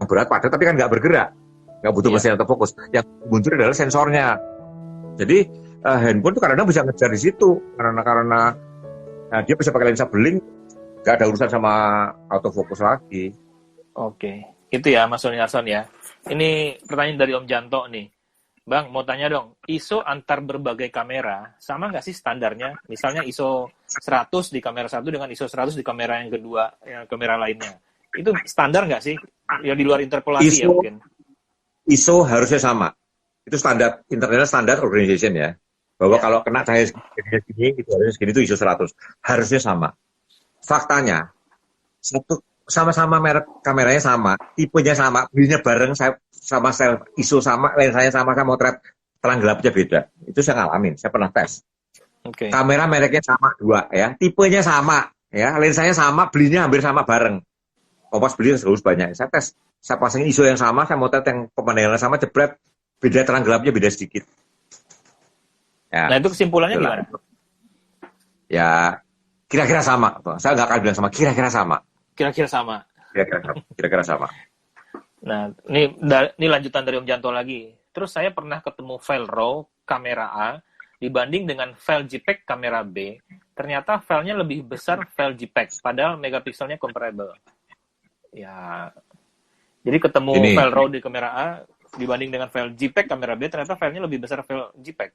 berat padat tapi kan nggak bergerak, nggak butuh mesin atau fokus. Yang muncul adalah sensornya. Jadi handphone tuh kadang-kadang bisa ngejar di situ karena dia bisa pakai lensa beling, nggak ada urusan sama autofocus lagi. Oke, itu ya Mas Sunarson ya. Ini pertanyaan dari Om Janto nih. Bang, mau tanya dong, ISO antar berbagai kamera sama nggak sih standarnya? Misalnya ISO 100 di kamera satu dengan ISO 100 di kamera yang kedua, kamera lainnya. Itu standar nggak sih? Ya di luar interpolasi ya mungkin. ISO harusnya sama. Itu standar, International Standard Organization ya. Bahwa kalau kena cahaya segini, itu harusnya segini, itu ISO 100. Harusnya sama. Faktanya, sama-sama merek kameranya sama, tipenya sama, belinya bareng, sama ISO sama, lensanya sama, motret terang gelapnya beda. Itu saya ngalamin, saya pernah tes. Okay. Kamera mereknya sama 2 ya, tipenya sama ya, lensanya sama, belinya hampir sama bareng. Pas beli harus banyak. Saya tes, saya pasangin ISO yang sama, saya motret yang pemandangan sama, jebret, beda terang gelapnya beda sedikit. Ya, nah itu kesimpulannya gimana? Ya kira-kira sama. Saya nggak akan bilang sama, kira-kira sama. Kira-kira sama. Kira-kira sama. Nah, ini lanjutan dari Om Janto lagi. Terus saya pernah ketemu file RAW kamera A dibanding dengan file JPEG kamera B. Ternyata filenya lebih besar file JPEG, padahal megapikselnya comparable. Ya, jadi ketemu file RAW di kamera A dibanding dengan file JPEG kamera B, ternyata filenya lebih besar file JPEG.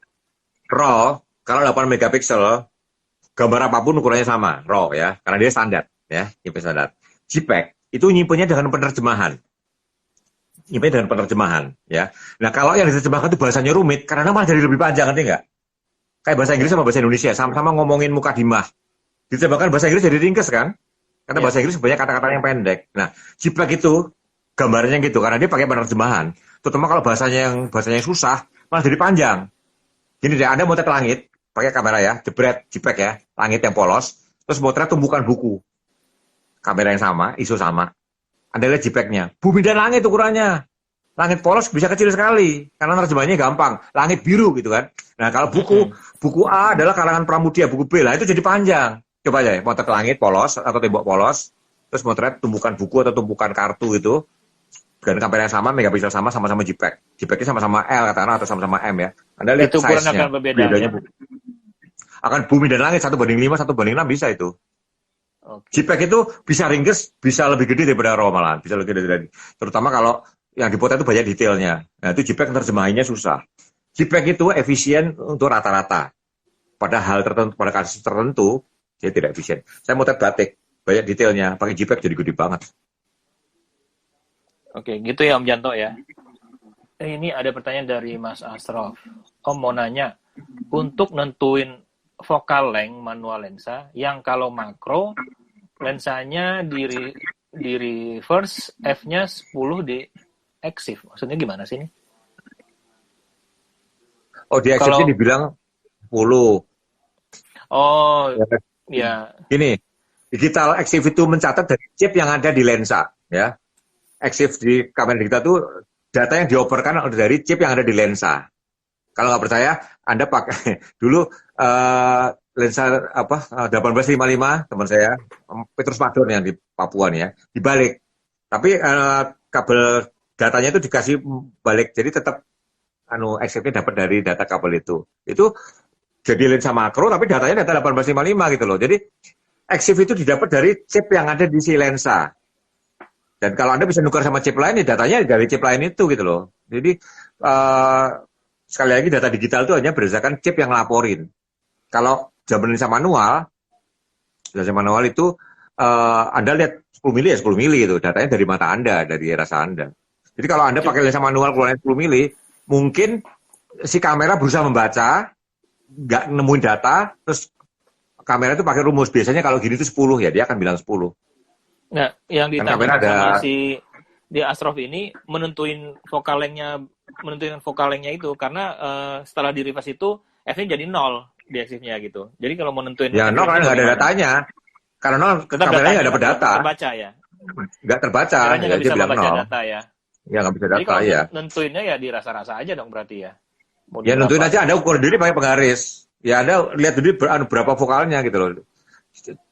RAW, kalau 8 megapiksel, gambar apapun ukurannya sama, RAW ya, karena dia standar. Ya, nyimpen standar. JPEG itu nyimpennya dengan penerjemahan. Ya. Nah, kalau yang diterjemahkan itu bahasanya rumit, karena malah jadi lebih panjang, ngerti nggak? Kayak bahasa Inggris sama bahasa Indonesia, sama-sama ngomongin mukadimah. Diterjemahkan bahasa Inggris jadi ringkes kan? Karena bahasa Inggris banyak kata-kata yang pendek. Nah, JPEG itu gambarnya gitu, karena dia pakai penerjemahan. Terutama kalau bahasanya yang susah, malah jadi panjang. Gini deh, Anda motret langit, pakai kamera ya, jebret, JPEG ya, langit yang polos, terus motret tumbukan buku. Kamera yang sama, ISO sama. Anda lihat JPEG-nya. Bumi dan langit ukurannya. Langit polos bisa kecil sekali. Karena terjemahannya gampang. Langit biru gitu kan. Nah kalau buku A adalah karangan Pramudia, buku B lah itu jadi panjang. Coba aja motret langit polos atau tembok polos. Terus motret tumbukan buku atau tumbukan kartu itu. Dengan kamera yang sama, megapiksel sama-sama JPEG. JPEG-nya sama-sama L katakanlah atau sama-sama M ya. Anda lihat size-nya. Bedanya akan bumi dan langit 1:5, 1:6 bisa itu. Okay. JPEG itu bisa ringkes, bisa lebih gede daripada RAW malahan, bisa lebih gede dari. Terutama kalau yang dipotret itu banyak detailnya. Nah itu JPEG terjemahannya susah. JPEG itu efisien untuk rata-rata. Pada hal tertentu, pada kasus tertentu, dia tidak efisien. Saya motret batik, banyak detailnya, pakai JPEG jadi gede banget. Oke, gitu ya Om Janto ya. Ini ada pertanyaan dari Mas Asrof. Om mau nanya, untuk nentuin focal length manual lensa yang kalau makro lensanya di reverse f-nya 10 di exif. Maksudnya gimana sih ini? Oh, di exif ini dibilang 10. Oh, ya. Gini, digital exif itu mencatat dari chip yang ada di lensa, ya. Exif di kamera kita tuh data yang dioperkan dari chip yang ada di lensa. Kalau nggak percaya, Anda pakai dulu lensa 1855 teman saya Petrus Madon yang di Papua nih ya, dibalik. Tapi kabel datanya itu dikasih balik, jadi tetap exif-nya dapat dari data kabel itu. Itu jadi lensa makro, tapi datanya data 1855 gitu loh. Jadi exif itu didapat dari chip yang ada di si lensa. Dan kalau Anda bisa nukar sama chip lain, ya datanya dari chip lain itu gitu loh. Jadi sekali lagi data digital itu hanya berdasarkan chip yang ngelaporin. Kalau zaman lensa manual itu Anda lihat 10 mili ya 10 mili itu. Datanya dari mata Anda, dari rasa Anda. Jadi kalau Anda pakai lensa manual keluaran 10 mili, mungkin si kamera berusaha membaca, nggak nemuin data, terus kamera itu pakai rumus. Biasanya kalau gini itu 10 ya, dia akan bilang 10. Nah, yang ditanya sama si di Asrof ini menentuin vokal length-nya itu karena setelah di reverse itu F-nya jadi 0 di exif-nya gitu. Jadi kalau menentuin ya 0 karena nggak ada datanya. Karena 0 kameranya nggak dapat data. Terbaca ya. Nggak terbaca. Kameranya nggak bisa membaca data ya. Ya nggak bisa data. Jadi kalau nentuinnya ya dirasa-rasa aja dong berarti ya. Ya nentuin aja Anda ukur diri pakai penggaris. Ya Anda lihat dulu berapa vokalnya gitu loh.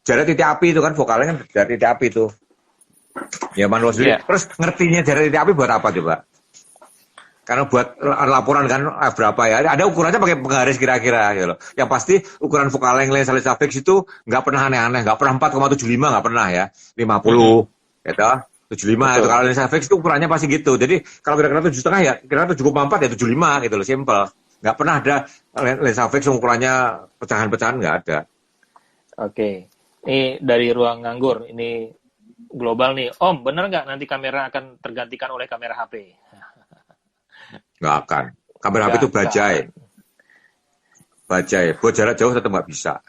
Jarak titik api itu kan vokalnya kan dari titik api itu. Ya manual sendiri. Iya. Terus ngertinya jarak titik api buat apa coba? Karena buat laporan kan berapa ya? Ada ukurannya pakai penggaris kira-kira gitu loh. Yang pasti ukuran focal length lensa lensa fix itu nggak pernah aneh-aneh, nggak pernah 4,75 nggak pernah ya. 50 gitu. 75 itu kalau lensa fix itu ukurannya pasti gitu. Jadi kalau kira-kira 7,5 ya kira-kira 7,4 ya 75 gitu loh, simple. Nggak pernah ada lensa fix yang ukurannya pecahan-pecahan, nggak ada. Oke. Ini dari ruang nganggur. Ini global nih. Om, bener nggak nanti kamera akan tergantikan oleh kamera HP? Nggak akan. Kamera HP itu bajai. Bajai. Buat jarak jauh tetap nggak bisa.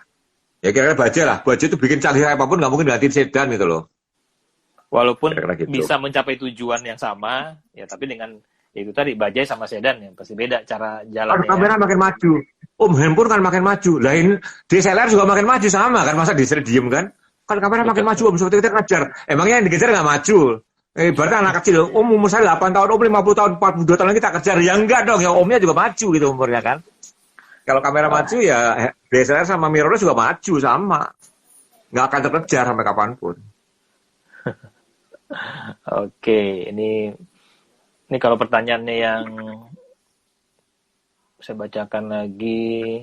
Ya kira-kira bajai lah. Bajai itu bikin canggih apapun nggak mungkin gantiin sedan gitu loh. Walaupun Kira-kira gitu. bisa mencapai tujuan yang sama, ya tapi dengan itu tadi bajai sama sedan ya pasti beda cara jalannya. Kamera makin maju. Handphone kan makin maju. Lain DSLR juga makin maju sama kan, masa DSLR diem kan? Kan kamera makin maju, seperti kita kejar. Emangnya yang dikejar nggak maju? Berarti anak kecil, umur saya 8 tahun, 50 tahun, 42 tahun kita kejar. Ya enggak dong, ya omnya juga maju gitu umurnya kan. Kalau kamera maju ya DSLR sama mirrorless juga maju sama. Nggak akan terkejar sampai kapanpun. Oke, ini kalau pertanyaannya yang saya bacakan lagi.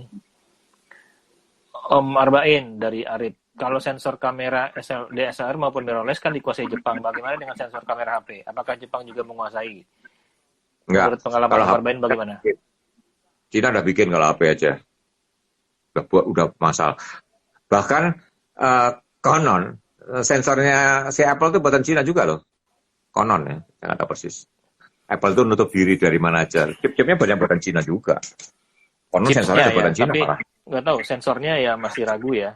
Om Arbain dari Arif. Kalau sensor kamera DSLR maupun mirrorless kan dikuasai Jepang. Bagaimana dengan sensor kamera HP? Apakah Jepang juga menguasai? Enggak. Menurut pengalaman Om Arbain bagaimana? Cina udah bikin kalau HP aja. Udah masalah. Bahkan konon sensornya si Apple itu buatan Cina juga loh. Konon ya, saya nggak tahu persis. Apple itu nutup diri dari mana aja. Chip-chipnya banyak buatan Cina juga. Konon sensornya buatan Cina tapi parah. Nggak tahu, sensornya ya masih ragu ya.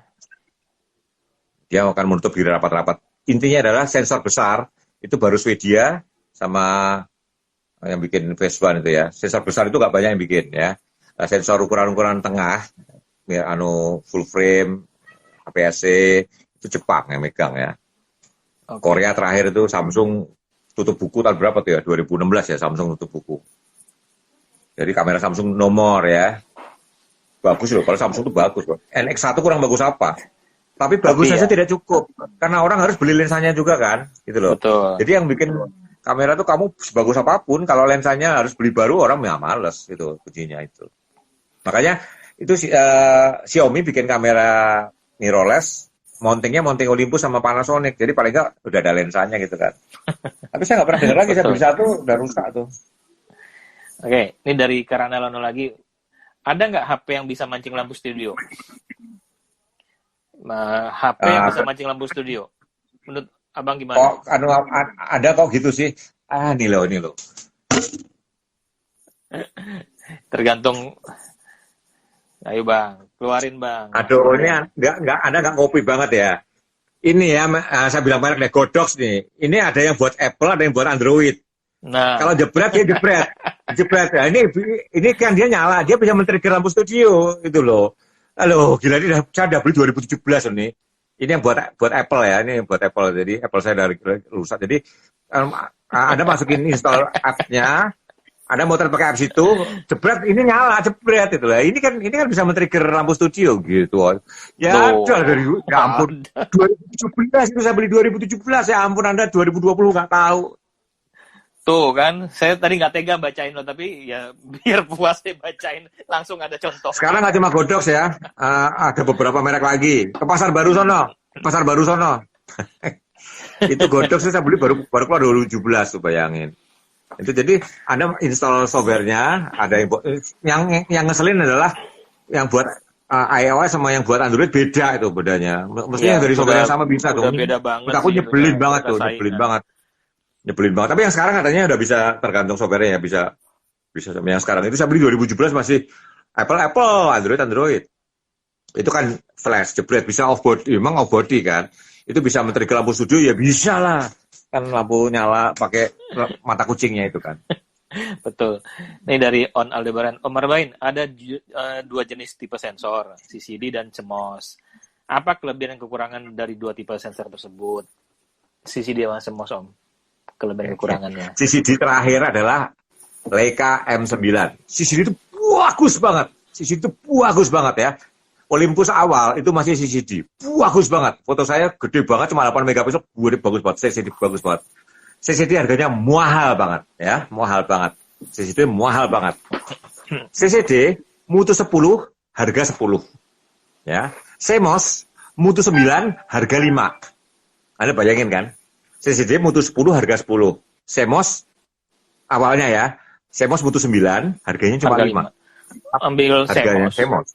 Dia akan menutup diri rapat-rapat. Intinya adalah sensor besar, itu baru Swedia sama yang bikin Phase One itu ya. Sensor besar itu nggak banyak yang bikin ya. Sensor ukuran-ukuran tengah, ya, full frame, APS-C, itu Jepang yang megang ya. Okay. Korea terakhir itu Samsung tutup buku tahun berapa tuh ya? 2016 ya Samsung tutup buku. Jadi kamera Samsung nomor ya. Bagus loh, kalau Samsung itu bagus loh. NX1 kurang bagus apa? Tapi bagus saja tidak cukup. Karena orang harus beli lensanya juga kan, gitu loh. Betul. Jadi yang bikin kamera tuh kamu sebagus apapun, kalau lensanya harus beli baru, orang ya males gitu, kuncinya itu. Makanya itu Xiaomi bikin kamera mirrorless, mounting Olympus sama Panasonic. Jadi paling nggak udah ada lensanya gitu kan. Tapi saya nggak pernah dengar lagi, saya beli satu, udah rusak tuh. Oke, ini dari Karanalono lagi. Ada nggak HP yang bisa mancing lampu studio? HP yang bisa mancing lampu studio. Menurut Abang gimana? Ada kok gitu sih. Ini loh. Tergantung. Ayo Bang, keluarin Bang. Aduh, ini nggak ngopi banget ya. Ini ya, saya bilang merek deh, Godox nih. Ini ada yang buat Apple, ada yang buat Android. Nah, kalau jebret dia jebret. Ya, ini kan dia nyala, dia bisa men-trigger lampu studio gitu loh. Halo, gila ini saya udah beli 2017 ini. Ini yang buat Apple ya, ini buat Apple. Jadi Apple saya dari rusak. Jadi Anda masukin install app-nya, Anda mau pakai apps itu, jebret ini nyala, jebret itu lah. Ini kan bisa men-trigger lampu studio gitu. Ya, dari ya ampun 2017 itu saya beli 2017, ya ampun Anda 2020 nggak tahu. Tuh kan, saya tadi nggak tega bacain loh, tapi ya biar puas deh bacain, langsung ada contoh. Sekarang nggak cuma Godox ya, ada beberapa merek lagi. Ke Pasar Baru sono. Itu Godox saya beli baru keluar 2017 tuh, bayangin. Itu jadi Anda install softwarenya, ada yang ngeselin adalah yang buat iOS sama yang buat Android beda itu bedanya. Mestinya yang dari software yang sama bisa tuh. Beda banget. Aku nyebelin banget tuh, nyebelin banget. Tapi yang sekarang katanya udah bisa tergantung softwarenya ya, bisa yang sekarang itu saya beli 2017 masih Apple, Android. Itu kan flash, jebret, bisa off body, memang off body kan. Itu bisa men-trigger lampu studio ya bisa lah. Kan lampu nyala pakai mata kucingnya itu kan. Betul. Ini dari On Aldebaran. Om Arbain, ada dua jenis tipe sensor, CCD dan CMOS. Apa kelebihan dan kekurangan dari dua tipe sensor tersebut? CCD sama CMOS, Om. Kelebihan kekurangannya. CCD terakhir adalah Leica M9. CCD itu bagus banget ya. Olympus awal itu masih CCD. Bagus banget. Foto saya gede banget, cuma 8 megapiksel. Bagus banget. CCD bagus banget. CCD harganya mahal banget. Ya, mahal banget. CCD mahal banget. CCD mutu 10, harga 10. Ya. CMOS mutu 9, harga 5. Anda bayangin kan? CCD mutu 10, harga 10. CMOS awalnya ya. CMOS mutu 9, harganya cuma Harga 5. Ambil Harganya CMOS.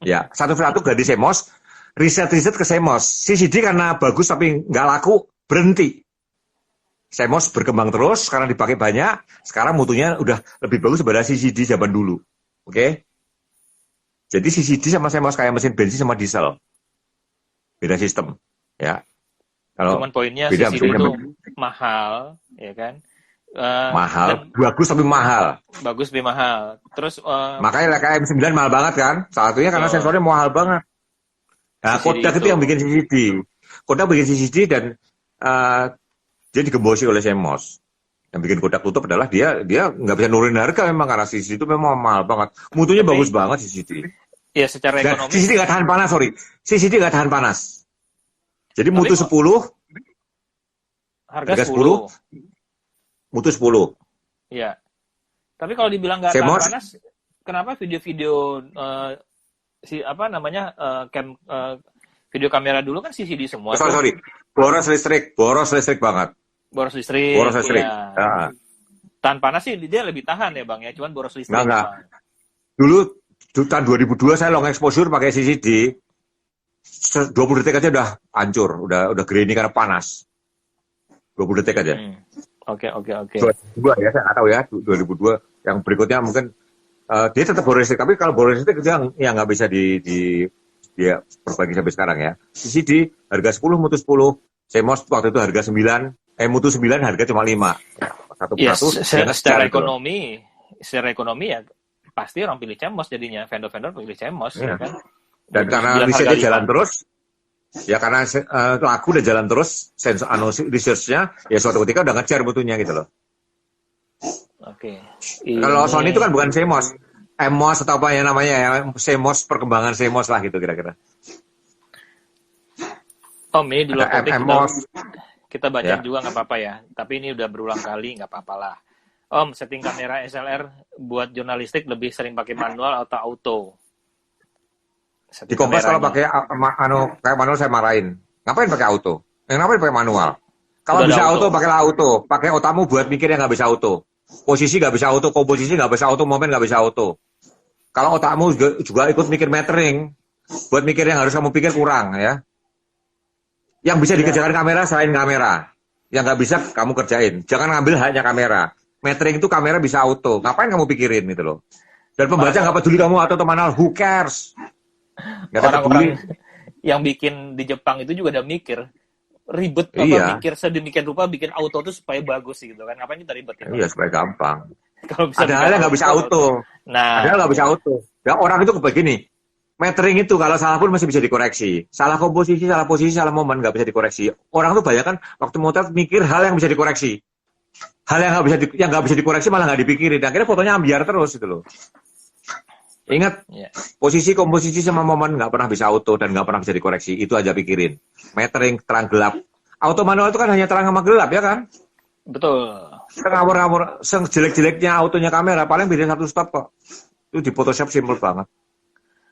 Ya, satu-satu ganti CMOS. Riset-riset ke CMOS. CCD karena bagus tapi nggak laku, berhenti. CMOS berkembang terus, sekarang dipakai banyak. Sekarang mutunya udah lebih bagus daripada CCD zaman dulu. Oke? Jadi CCD sama CMOS kayak mesin bensin sama diesel. Beda sistem. Ya. Kalau Cuman poinnya beda CCD itu mesinnya mahal, ya kan? mahal, Dan bagus tapi mahal. bagus lebih mahal. Terus Makanya kayak M9 mahal banget kan? Salah satunya karena betul, sensornya mahal banget. Nah, CCD Kodak itu itu. yang bikin CCD. Kodak bikin CCD dan eh, dia digembosi oleh CMOS. Yang bikin Kodak tutup adalah dia nggak bisa nurunin harga memang karena CCD itu memang mahal banget. Mutunya bagus Tapi banget CCD. ya secara Dan ekonomis, CCD nggak tahan panas, sorry. CCD nggak tahan panas. Jadi tapi mutu kok 10, harga harga 10, 10, mutu 10. ya. Tapi kalau dibilang nggak tahan CMOS, panas, kenapa video-video apa namanya video kamera dulu kan CCD semua tuh, sorry. Boros listrik banget. boros listrik, Boros listrik. ya. Nah, Tahan panas sih dia lebih tahan ya bang ya, cuman boros listrik enggak. memang. Dulu tahun 2002 saya long exposure pakai CCD. 20 detik aja udah hancur, udah grainy karena panas. 20 detik aja. Oke. 2002 ya, saya nggak tahu ya, 2002. Yang berikutnya mungkin dia tetap boros listrik, tapi kalau boros listrik itu yang nggak bisa dia perbaiki sampai sekarang ya. CCD harga 10, mutu 10. CMOS waktu itu harga 9, mutu 9 harga cuma 5. Satu Ya, persatu. secara ekonomi ya pasti orang pilih CMOS jadinya, vendor-vendor pilih CMOS ya kan. Dan karena risetnya jalan terus, ya karena laku udah jalan terus, research-nya, ya suatu ketika udah ngejar mutunya gitu loh. Oke. Kalau Sony itu kan bukan CMOS, MOS atau apa ya namanya ya, CMOS, perkembangan CMOS lah gitu kira-kira. Om, ini di luar Ada topik MMOS. kita baca Ya. juga nggak apa-apa ya. Tapi ini udah berulang kali nggak apa-apa lah. Om, setting kamera SLR buat jurnalistik lebih sering pakai manual atau auto? Di Kompas kalau pakai kayak manual saya marahin. Ngapain pakai auto? Ngapain pakai manual? Kalau Udah bisa ada auto, pakailah auto. Pakai otamu buat mikir yang nggak bisa auto. Posisi nggak bisa auto, komposisi nggak bisa auto, momen nggak bisa auto. Kalau otakmu juga ikut mikir metering, buat mikir yang harus kamu pikir kurang ya. Yang bisa dikerjakan kamera selain kamera. Yang nggak bisa kamu kerjain. Jangan ngambil hanya kamera. Metering itu kamera bisa auto. Ngapain kamu pikirin gitu loh. Dan pembaca nggak peduli kamu auto atau manual. Who cares? Nggak ada peduli. Orang-orang yang bikin di Jepang itu juga udah mikir ribet apa Iya. mikir sedemikian rupa bikin auto tuh supaya bagus gitu kan. Ngapain kita ribet ya? Iya supaya gampang. Kalau bisa Ada hal yang nggak bisa auto. Nah, Ada hal nggak bisa auto. Ya orang itu begini. Metering itu kalau salah pun masih bisa dikoreksi. Salah komposisi, salah posisi, salah momen nggak bisa dikoreksi. Orang tuh banyak kan waktu motret mikir hal yang bisa dikoreksi. Hal yang nggak bisa dikoreksi malah nggak dipikirin. Akhirnya fotonya ambiar terus gitu loh. Ingat, ya. posisi, komposisi sama momen nggak pernah bisa auto dan nggak pernah bisa dikoreksi. Itu aja pikirin. Metering, terang gelap. Auto manual itu kan hanya terang sama gelap ya kan? Betul. Ngawur-ngawur, jelek-jeleknya autonya kamera paling beda satu stop kok. Itu di Photoshop simple banget.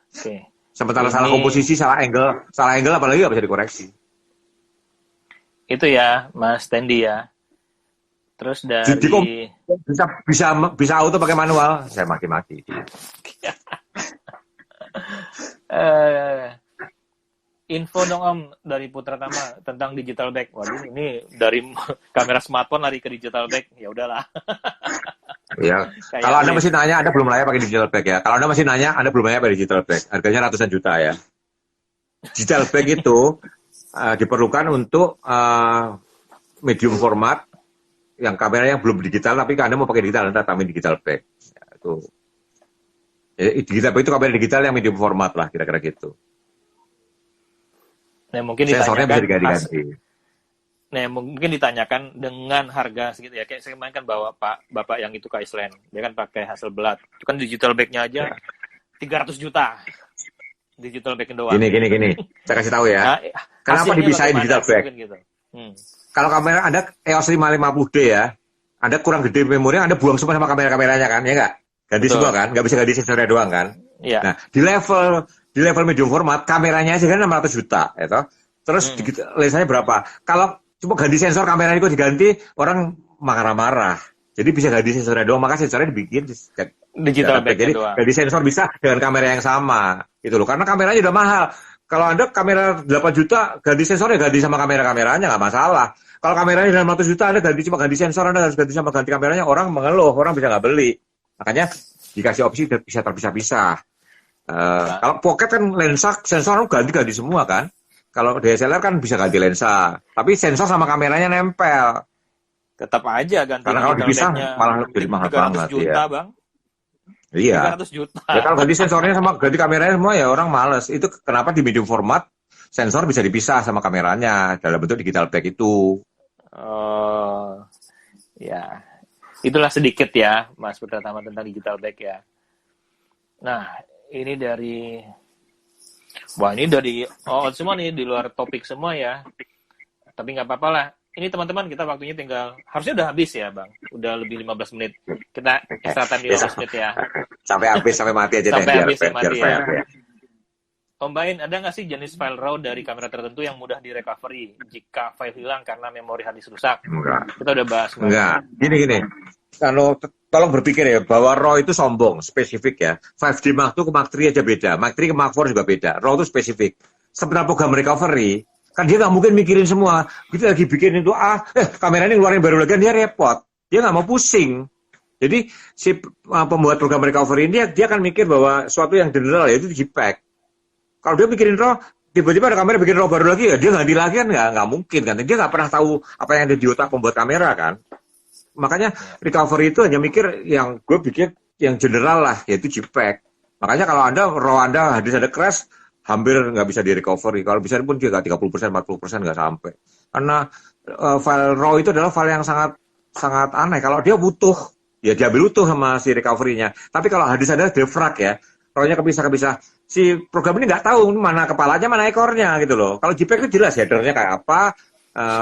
Oke. Sementara Ini- salah komposisi, salah angle apalagi nggak bisa dikoreksi. Itu ya, Mas Tendi ya. Terus dari Bisa auto pakai manual, saya maki-maki. Info dong Om dari Putra Tama tentang digital bag. Waduh, ini dari kamera smartphone lari ke digital bag. Ya udahlah. Ya. Kayak Kalau Anda ini. masih nanya, Anda belum layak pakai digital bag ya. Kalau Anda masih nanya, Anda belum layak pakai digital bag. Harganya ratusan juta ya. Digital bag itu diperlukan untuk medium format yang kamera yang belum digital, tapi Anda mau pakai digital, Anda tambahin digital bag. Ya, itu. Digital bag itu kamera digital yang medium format lah, kira-kira gitu. Nah, mungkin Sensornya bisa ditanyakan diganti-ganti. Nah, mungkin ditanyakan dengan harga segitu ya. Kayak saya kemarin kan bawa Bapak yang itu ke Iceland. Dia kan pakai Hasselblad. Itu kan digital bag-nya aja 300 juta. Digital back doang. Gini. Saya kasih tahu ya. Nah, Kenapa hasilnya dipisahin bagaimana? digital back? Mungkin gitu. Kalau kamera Anda EOS 550D ya, Anda kurang gede memori, Anda buang semua sama kamera-kameranya kan, ya nggak? Ganti Betul. semua kan, nggak bisa ganti sensornya doang kan? Iya. Nah, di level medium format, kameranya aja kan 600 juta, ya toh? Terus lensanya berapa? Kalau cuma ganti sensor kameranya kok diganti, orang marah-marah. Jadi bisa ganti sensornya doang, maka sensornya dibikin Digital back jadi doang. ganti sensor bisa dengan kamera yang sama, gitu loh. Karena kameranya udah mahal. Kalau Anda kamera 8 juta, ganti sensornya ganti sama kamera-kameranya, nggak masalah. Kalau kameranya 600 juta, Anda cuma ganti sensor, Anda harus ganti sama ganti kameranya, orang mengeluh, orang bisa nggak beli. Makanya dikasih opsi bisa terpisah-pisah. Kalau pocket kan lensa, sensor ganti-ganti semua kan. Kalau DSLR kan bisa ganti lensa, tapi sensor sama kameranya nempel. Tetap aja ganti. Karena kalau dipisah malah jadi mahal banget. 300 juta, Bang. Iya. 300 juta. Ya kalau ganti sensornya sama ganti kameranya semua ya orang males. Itu kenapa di medium format sensor bisa dipisah sama kameranya dalam bentuk digital back itu. Oh, ya. Itulah sedikit ya, Mas Pratama tentang digital back ya. Nah, ini dari... Wah, ini dari semua nih, di luar topik semua ya. Tapi nggak apa-apa lah. Ini teman-teman, kita waktunya tinggal... Harusnya udah habis ya, Bang. Udah lebih 15 menit. Kita extra time 15 menit ya. Sampai habis, sampai mati aja Sampai deh. habis, biar mati fair, ya. ya. Om Bain, ada nggak sih jenis file RAW dari kamera tertentu yang mudah direcovery jika file hilang karena memori hard disk rusak? Enggak. Kita udah bahas. Enggak. Gini. Kalau tolong berpikir ya, bahwa RAW itu sombong, spesifik ya. 5D Mark II ke Mark III aja beda. Mark III ke Mark IV juga beda. RAW itu spesifik. Sebenarnya program recovery, kan dia nggak mungkin mikirin semua. Kita lagi bikin itu, kamera ini ngeluarin baru lagi, dia repot. Dia nggak mau pusing. Jadi si pembuat program recovery ini dia akan mikir bahwa suatu yang general yaitu JPEG. Kalau dia mikirin RAW, tiba-tiba ada kamera bikin RAW baru lagi, ya dia ganti lagi kan nggak mungkin kan. Dia nggak pernah tahu apa yang ada di otak pembuat kamera kan. Makanya recovery itu hanya mikir yang gue bikin yang general lah, yaitu JPEG. Makanya kalau RAW Anda hadis ada crash, hampir nggak bisa di recovery. Kalau bisa pun juga 30%, 40% nggak sampai. Karena file RAW itu adalah file yang sangat sangat aneh. Kalau dia butuh, ya diambil utuh sama si recovery-nya. Tapi kalau hadis ada defrag ya, RAW-nya kepisah-kepisah. Si program ini nggak tahu mana kepalanya, mana ekornya gitu loh. Kalau JPEG itu jelas header-nya kayak apa,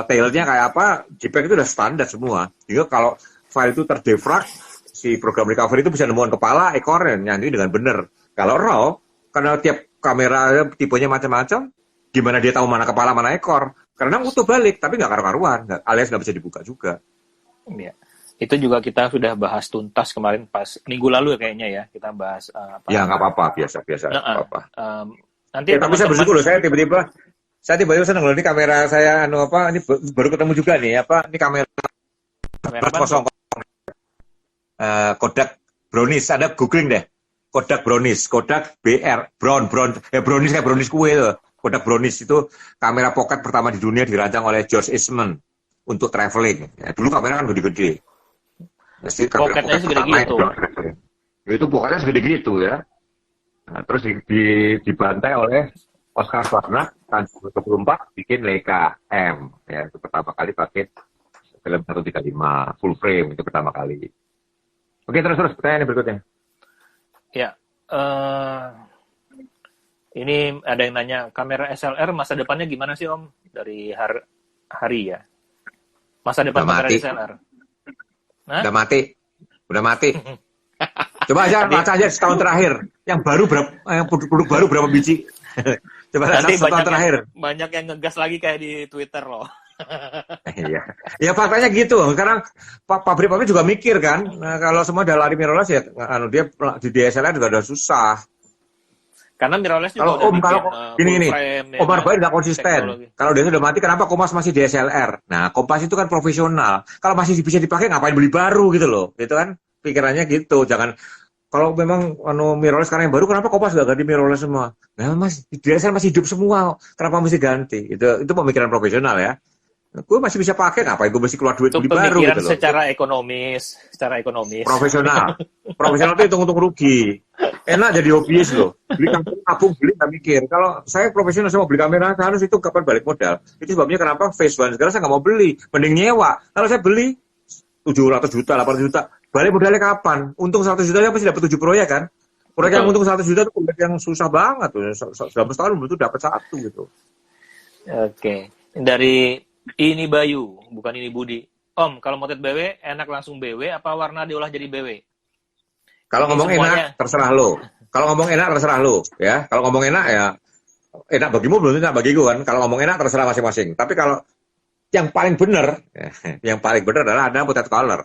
tail-nya kayak apa, JPEG itu udah standar semua. Jadi kalau file itu terdefrag, si program recovery itu bisa nemuin kepala, ekornya, nyanyi dengan benar. Kalau RAW, karena tiap kamera tipenya macam-macam, gimana dia tahu mana kepala, mana ekor? Karena utuh balik, tapi nggak karu-karuan, alias nggak bisa dibuka juga. Iya. Itu juga kita sudah bahas tuntas kemarin pas minggu lalu ya kayaknya ya, kita bahas Ya nggak apa-apa, biasa-biasa. Apa-apa. Nanti tapi saya bersyukur loh, saya tiba-tiba senang loh, ini kamera saya ini baru ketemu juga nih, ini kamera kosong. Kodak Brownies, ada googling deh. Kodak Brownies, Kodak BR, Brownies kayak Brownies kue itu. Kodak Brownies itu kamera pocket pertama di dunia, dirancang oleh George Eastman untuk traveling. Ya, dulu kamera kan gede-gede. Pocketnya segede gitu. Itu pocketnya segede gitu ya. Nah, terus dibantai oleh Oscar Schwarzenegger tahun 2024 bikin Leica M. Ya, itu pertama kali pakai film 135 full frame, itu pertama kali. Oke, terus pertanyaan berikutnya. Ya, ini ada yang nanya, kamera SLR masa depannya gimana sih Om? Dari hari ya. Masa depan kamera SLR. Hah? Udah mati. Coba aja setahun terakhir. Yang baru yang produk baru berapa biji? Coba nanti setahun terakhir. Banyak yang ngegas lagi kayak di Twitter loh. Iya. Ya faktanya gitu. Sekarang pabrik-pabrik juga mikir kan. Nah, kalau semua udah lari mirrorless ya dia di DSLR juga udah susah. Karena mirrorless juga kalau gini Omar Bain nggak konsisten. Kalau dia sudah mati, kenapa Kompas masih DSLR? Nah, Kompas itu kan profesional. Kalau masih bisa dipakai, ngapain beli baru gitu loh? Gitu kan? Pikirannya gitu. Jangan kalau memang mirrorless sekarang yang baru, kenapa Kompas nggak ganti mirrorless semua? Nah, Mas, DSLR masih hidup semua. Kenapa mesti ganti? Itu pemikiran profesional ya. Gue masih bisa pakai, ngapain gue mesti keluar duit beli baru gitu loh. secara ekonomis. Profesional itu hitung-hitung rugi. Enak jadi hobiis loh. Beli tabung beli nggak mikir. Kalau saya profesional, saya mau beli kamera, saya harus hitung kapan balik modal. Itu sebabnya kenapa Phase One sekarang saya nggak mau beli, mending nyewa. Kalau saya beli 700 juta, 800 juta, balik modalnya kapan? Untung 100 juta ya pasti dapat 7 proyek kan? Proyek yang Betul. untung 100 juta itu proyek yang susah banget tuh. Dalam setahun belum tuh dapat satu gitu. Oke. Dari ini Bayu, bukan ini Budi. Om, kalau motret BW, enak langsung BW apa warna diolah jadi BW? Kalau Ini ngomong enak, semuanya. terserah lo. Kalau ngomong enak, terserah lo. Ya, kalau ngomong enak ya enak bagimu belum tentu enak bagiku kan. Kalau ngomong enak terserah masing-masing. Tapi kalau yang paling benar, yang paling benar adalah ada potret color.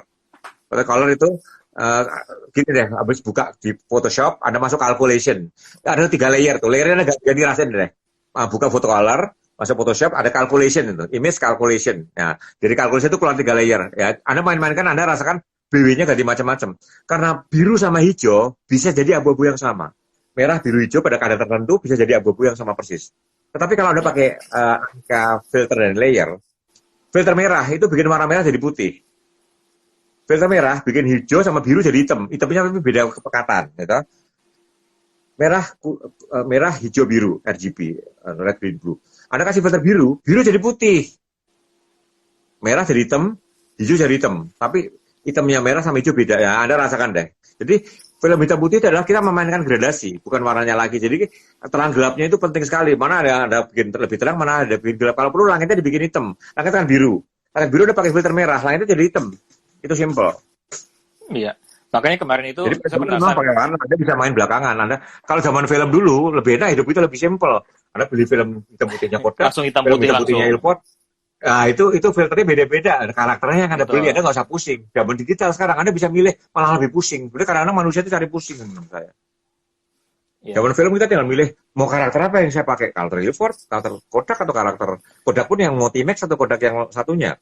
Potret color itu eh, gini deh, habis buka di Photoshop, Anda masuk calculation. Ada 3 layer tuh, layernya agak jadi rasain deh. Buka photo color, masuk Photoshop, ada calculation itu, image calculation. Ya, jadi calculation itu keluar 3 layer. Ya, Anda main-mainkan, Anda rasakan BW-nya ganti macam-macam. Karena biru sama hijau bisa jadi abu-abu yang sama. Merah, biru, hijau pada kadar tertentu bisa jadi abu-abu yang sama persis. Tetapi kalau Anda Ya. pakai angka filter dan layer, filter merah itu bikin warna merah jadi putih. Filter merah bikin hijau sama biru jadi hitam. Hitamnya tapi beda kepekatan, gitu. Merah, hijau, biru, RGB, red, green, blue. Anda kasih filter biru, biru jadi putih. Merah jadi hitam, hijau jadi hitam. Tapi hitamnya merah sama hijau beda ya. Anda rasakan deh. Jadi film hitam putih itu adalah kita memainkan gradasi, bukan warnanya lagi. Jadi terang gelapnya itu penting sekali. Mana ada bikin lebih terang, mana ada bikin gelap. Kalau perlu langitnya dibikin hitam. Langit kan biru. Langit biru udah pakai filter merah, langitnya jadi hitam. Itu simple. Iya. Makanya kemarin itu Jadi saya memang penasaran. pakai warna, Anda bisa main belakangan. Anda kalau zaman film dulu lebih enak, hidup itu lebih simple. Anda beli film hitam putihnya Kodak, Langsung hitam film putih hitam putihnya langsung. Ilford. Nah, itu filternya beda-beda. Karakternya yang Anda beli, Betul. Anda nggak usah pusing. Zaman digital sekarang Anda bisa milih malah lebih pusing. Jadi kadang-kadang manusia itu cari pusing menurut saya. Iya. Zaman film kita tinggal milih mau karakter apa yang saya pakai, karakter Ilford, karakter Kodak atau karakter Kodak pun yang Multimax atau Kodak yang satunya.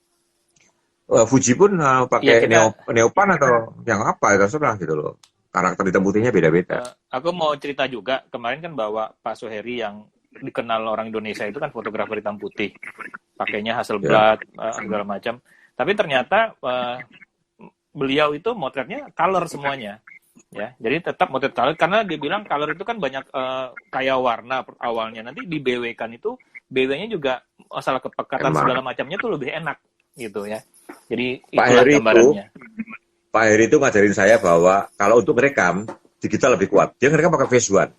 Fuji pun Iya, pakai kita Neopan atau yang apa, terserah gitu loh. Karakter hitam putihnya beda-beda. aku mau cerita juga, kemarin kan bawa Pak Suheri yang dikenal orang Indonesia itu kan fotografer hitam putih. Pakainya Ya. Hasselblad, segala macam. Tapi ternyata beliau itu motretnya color semuanya. Ya, jadi tetap motret color karena dia bilang color itu kan banyak kayak warna awalnya. Nanti di BW-kan itu BW-nya juga masalah kepekatan Emang. segala macamnya tuh lebih enak gitu ya. Jadi Pak itulah Heri gambarannya. Pak Heri itu ngajarin saya bahwa kalau untuk merekam digital lebih kuat. Dia ngerekam pakai Phase One.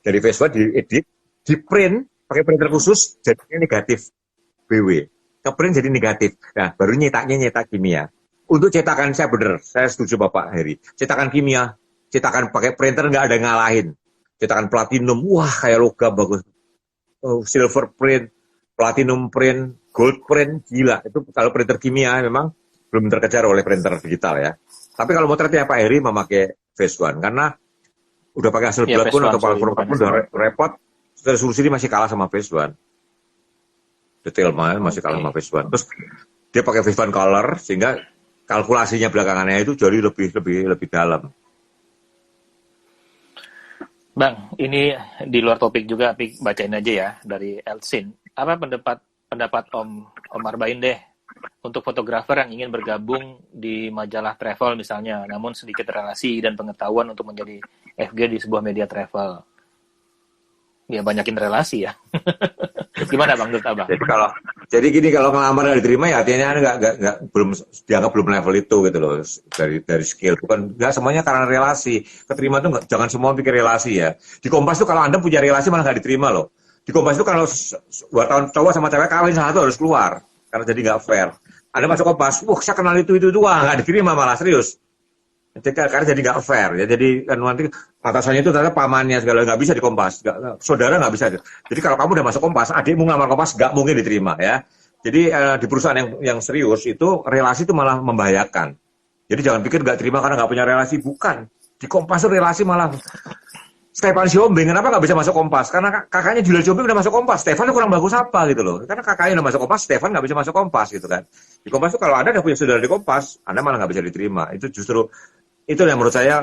Dari Phase One diedit, di print pakai printer khusus jadinya negatif BW. Ke-print jadi negatif. Nah, baru nyetak kimia. Untuk cetakan saya bener, saya setuju Bapak Heri. Cetakan kimia, cetakan pakai printer nggak ada yang ngalahin. Cetakan platinum, wah kayak logam bagus. Silver print, platinum print, gold print, gila. Itu kalau printer kimia memang belum terkejar oleh printer digital ya. Tapi kalau motretnya Pak Heri memakai Phase One karena udah pakai hasil Ya, blood Phase pun One, atau sorry, power bukan pun udah repot, resolusi ini masih kalah sama Phase One. Detail masih kalah sama Phase One. Terus dia pakai Phase One color sehingga kalkulasinya belakangannya itu jadi lebih dalam. Bang, ini di luar topik juga, tapi bacain aja ya dari Elsin. Apa pendapat Om Arbain deh untuk fotografer yang ingin bergabung di majalah travel misalnya, namun sedikit relasi dan pengetahuan untuk menjadi FG di sebuah media travel? Ya banyakin relasi ya. Gimana Bang menurut Abang? Jadi gini kalau ngelamar nggak diterima ya artinya nggak belum dianggap belum level itu gitu loh dari skill, bukan nggak semuanya karena relasi. Keterima tuh jangan semua pikir relasi ya. Di Kompas tuh kalau Anda punya relasi malah nggak diterima loh. Di Kompas tuh kalau wartawan cowok sama cewek kawin salah satu harus keluar karena jadi nggak fair. Anda masuk Kompas, wah saya kenal itu wah nggak diterima malah serius. Karena jadi nggak fair ya, jadi kan nanti atasannya itu ternyata pamannya segala nggak bisa di Kompas, saudara nggak bisa. Jadi kalau kamu udah masuk Kompas, adikmu ngelamar Kompas nggak mungkin diterima ya. Jadi di perusahaan yang serius itu relasi itu malah membahayakan. Jadi jangan pikir nggak terima karena nggak punya relasi, bukan. Di Kompas itu relasi malah. Stefan Siombing kenapa nggak bisa masuk Kompas? Karena kakaknya Julia Siombing udah masuk Kompas. Stefan kurang bagus apa gitu loh. Karena kakaknya udah masuk Kompas, Stefan nggak bisa masuk Kompas gitu kan. Di Kompas itu kalau Anda udah punya saudara di Kompas, Anda malah nggak bisa diterima. Itu justru itu yang menurut saya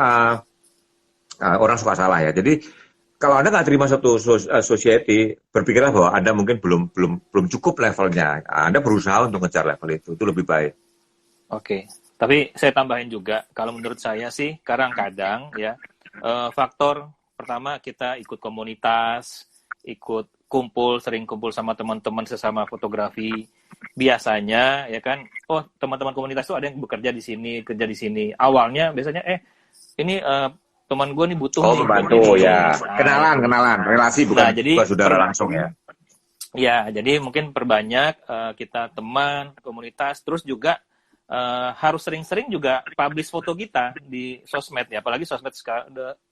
orang suka salah ya. Jadi kalau Anda nggak terima satu society, berpikirlah bahwa Anda mungkin belum cukup levelnya. Anda berusaha untuk ngejar level itu lebih baik. Oke, tapi saya tambahin juga, kalau menurut saya sih, kadang-kadang ya faktor pertama kita ikut komunitas, ikut sering kumpul sama teman-teman sesama fotografi. Biasanya ya kan, oh teman-teman komunitas itu ada yang bekerja di sini, kerja di sini. Awalnya biasanya ini teman gue nih butuh Oh, nih. membantu buat ini. ya. Kenalan, relasi bukan jadi saudara langsung ya. Ya, jadi mungkin perbanyak kita teman, komunitas, terus juga harus sering-sering juga publish foto kita di sosmed ya. Apalagi sosmed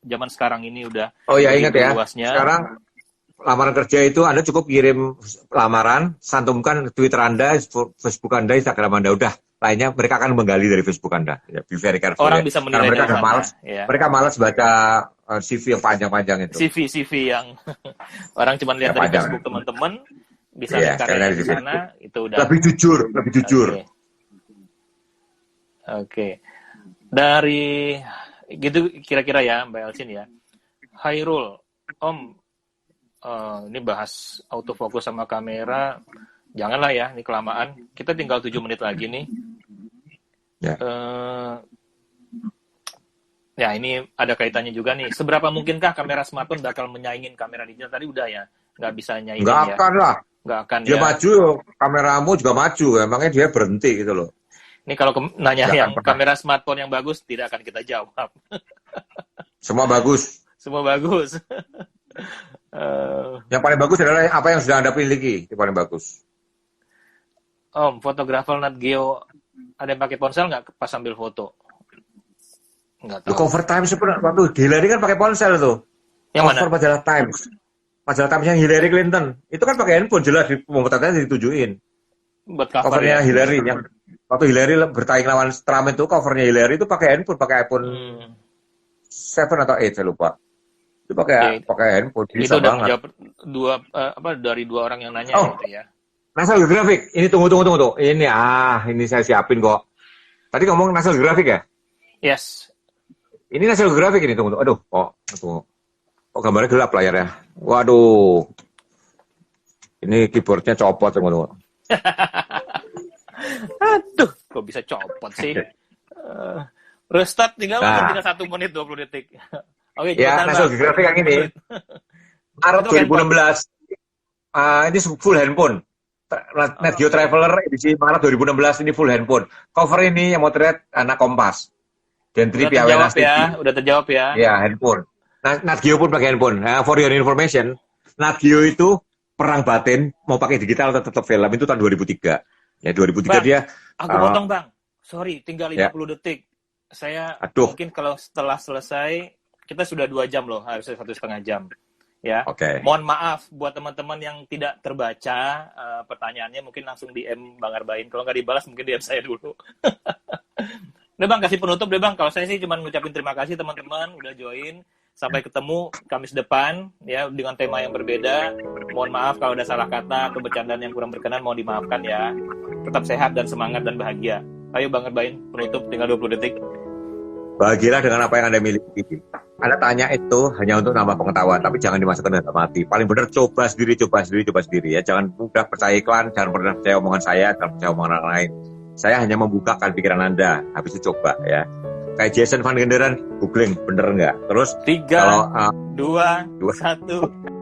zaman sekarang ini udah Oh ya, ingat begitu ya. luasnya. Sekarang lamaran kerja itu Anda cukup kirim lamaran, santumkan Twitter Anda, Facebook Anda, Instagram Anda, udah. Lainnya mereka akan menggali dari Facebook Anda. Ya, be very careful. Orang ya. bisa Karena menilai mereka dari udah sana. malas. Ya. Mereka malas baca CV yang panjang-panjang itu. CV yang orang cuma lihat Ya, dari panjang. Facebook teman-teman, bisa Iya, lihat karya karena di di sana, itu udah. Lebih jujur. Oke. Dari gitu kira-kira ya Mbak Elsin ya. Hairul, Om, ini bahas autofocus sama kamera, janganlah ya, ini kelamaan. Kita tinggal 7 menit lagi nih. Ya. Ya ini ada kaitannya juga nih. Seberapa mungkinkah kamera smartphone bakal menyaingin kamera digital? Tadi udah ya, nggak bisa nyaingin Nggak ya. akan lah. Nggak akan Dia ya. maju, kameramu juga maju. Emangnya dia berhenti gitu loh. Ini kalau nanya Nggak yang akan pernah. kamera smartphone yang bagus, tidak akan kita jawab. Semua bagus. Semua bagus. Yang paling bagus adalah apa yang sudah Anda miliki. Itu paling bagus. Om, fotografer Nat Geo ada yang pakai ponsel nggak pas ambil foto? Nggak tahu. Cover Times waktu Hillary kan pakai ponsel tuh. Yang Cover mana? majalah Times. Majalah Times yang Hillary Clinton. Itu kan pakai handphone jelas di pemotretannya ditujuin. Buat cover Covernya ya? Hillary yang waktu Hillary bertanya lawan Trump itu covernya Hillary itu pakai handphone, pakai iPhone 7 atau 8 saya lupa. Itu pakai handphone Itu bisa udah banget. menjawab dari 2 orang yang nanya Oh. gitu ya. National Geographic. Ini tunggu. Ini saya siapin kok. Tadi ngomong National Geographic ya? Yes. Ini National Geographic ini, tunggu. Aduh, tunggu. Kok gambarnya gelap layarnya? Waduh. Ini keyboardnya copot, tunggu. Aduh, kok bisa copot sih? Restart tinggal 1 menit 20 detik. Oke, Ya, National Geographic yang ini. Maret 2016. Ini full handphone. Net Geo Traveler edisi Maret 2016 ini full handphone. Cover ini yang motret anak Kompas. Dan Udah Piawe terjawab Nastiti. ya, udah terjawab ya. Ya, handphone. Nat Geo pun pakai handphone. For your information, Nat Geo itu perang batin, mau pakai digital atau tetap film, itu tahun 2003. Ya, 2003 Bang, dia... Aku potong bang, sorry, tinggal 50 detik. Saya mungkin kalau setelah selesai, kita sudah 2 jam loh, harusnya 1,5 jam. Ya, Mohon maaf buat teman-teman yang tidak terbaca pertanyaannya, mungkin langsung DM Bang Arbain. Kalau nggak dibalas, mungkin DM saya dulu. Udah bang, kasih penutup deh bang. Kalau saya sih cuma ngucapin terima kasih teman-teman udah join. Sampai ketemu Kamis depan ya dengan tema yang berbeda. Mohon maaf kalau ada salah kata atau bercandaan yang kurang berkenan, mohon dimaafkan ya. Tetap sehat dan semangat dan bahagia. Ayo Bang Arbain, penutup tinggal 20 detik. Bahagialah dengan apa yang Anda miliki. Anda tanya itu hanya untuk nambah pengetahuan, tapi jangan dimasukkan dalam hati. Paling benar coba sendiri ya. Jangan mudah percaya iklan, jangan pernah percaya omongan saya, jangan percaya omongan orang lain. Saya hanya membukakan pikiran Anda, habis itu coba ya. Kayak Jason Van Genderen, googling, bener nggak? Terus 3, 2, 1.